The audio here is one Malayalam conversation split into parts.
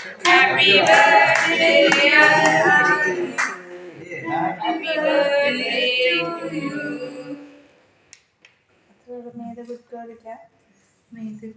Happy birthday, happy birthday to you. May the good God may the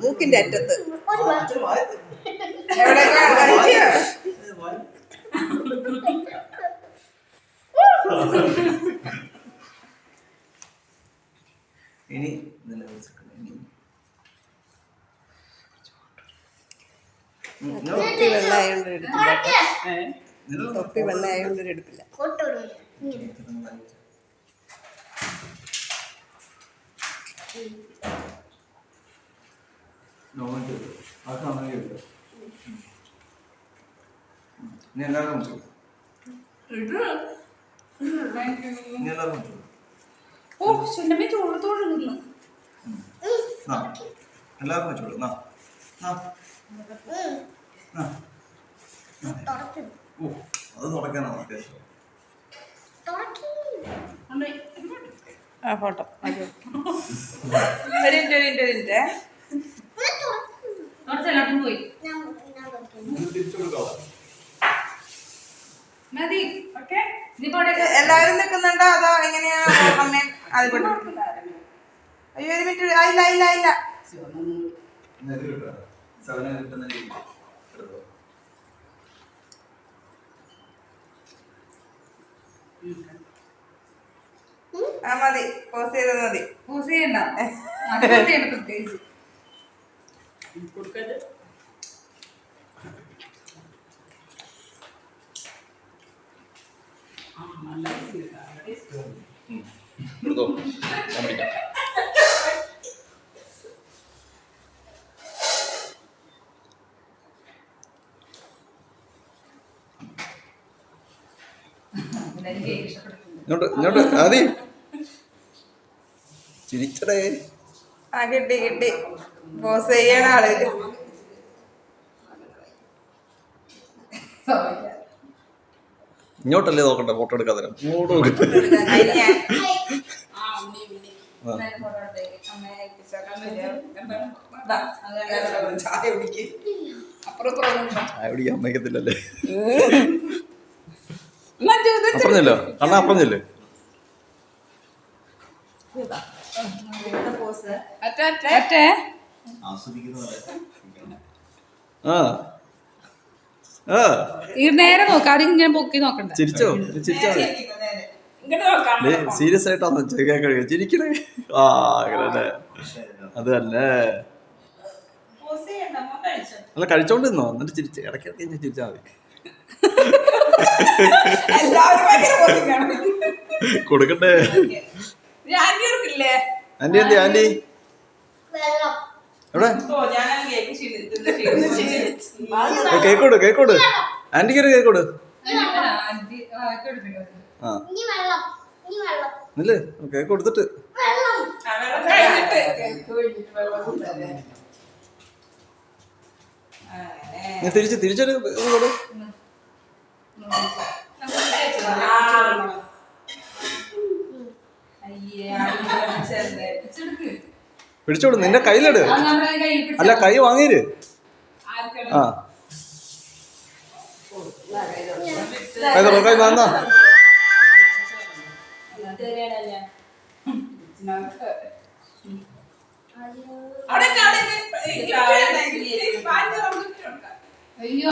മൂക്കിന്റെ അറ്റത്ത് ഇനി തൊപ്പി വെള്ളമായോണ്ട് എടുപ്പില്ല. തൊപ്പി വെള്ളമായോണ്ട് എടുപ്പില്ല. എല്ലാവർക്കും വെച്ചോളൂ. അത് തുടക്കാനാണ് അത്യാവശ്യം. ആ ഫോട്ടോ പോയി തിരിച്ചു കൊടുക്കാം. മതി. ഓക്കെ, എല്ലാവരും നിൽക്കുന്നുണ്ടോ അതോ എങ്ങനെയാ? അമ്മ അത് പെട്ടു. അയ്യോ ഒരു മിനിറ്റ്. ഇല്ല ഇല്ല ഇല്ല. ആ മതി. പോസ് ചെയ്തത് മതി. പോസ് ചെയ്യണ്ട. പ്രത്യേകിച്ച് ഇങ്ങോട്ട് ഇങ്ങോട്ട് ആദി ചിരിച്ചടേ. ആ കിട്ടി കിട്ടി. പോസ് ചെയ്യണ ആള്. ഇങ്ങോട്ടല്ലേ നോക്കട്ടെ, ഫോട്ടോ എടുക്കാൻ തരാം. ചായ പിടിക്കാൻ അമ്മയ്ക്കത്തില്ലല്ലേ? അപ്പറഞ്ഞല്ലോ കണ്ണ അപ്പറഞ്ഞല്ലേ? നേരെ നോക്ക. അതിങ്ങനെ പൊക്കി നോക്കണ്ട. ചിരിച്ചോ? ചിരിച്ചാ സീരിയസ് ആയിട്ടാണോ ചോദിക്കാൻ കഴിയുക? ചിരിക്കണേ. ആ അങ്ങനെ അത് തന്നെ. അല്ല കഴിച്ചോണ്ട് നിന്നോ, എന്നിട്ട് ചിരിച്ച് ഇടയ്ക്കിടയ്ക്ക് ഞാൻ ചിരിച്ചാൽ മതി. കൊടുക്കട്ടെ. ആന്റി എന്തി ആന്റി എവിടെ? കേക്കോട് കേക്കോട്. ആന്റിക്ക് ഒരു കേക്കോട്. ആ ഇല്ലേ കേക്ക് കൊടുത്തിട്ട് തിരിച്ച് തിരിച്ചൊരു കൊടു. പിടിച്ചോട്, നിന്റെ കയ്യിലിട്. അല്ല കൈ വാങ്ങീര്. ആ കൈ വാങ്ങാ. അയ്യോ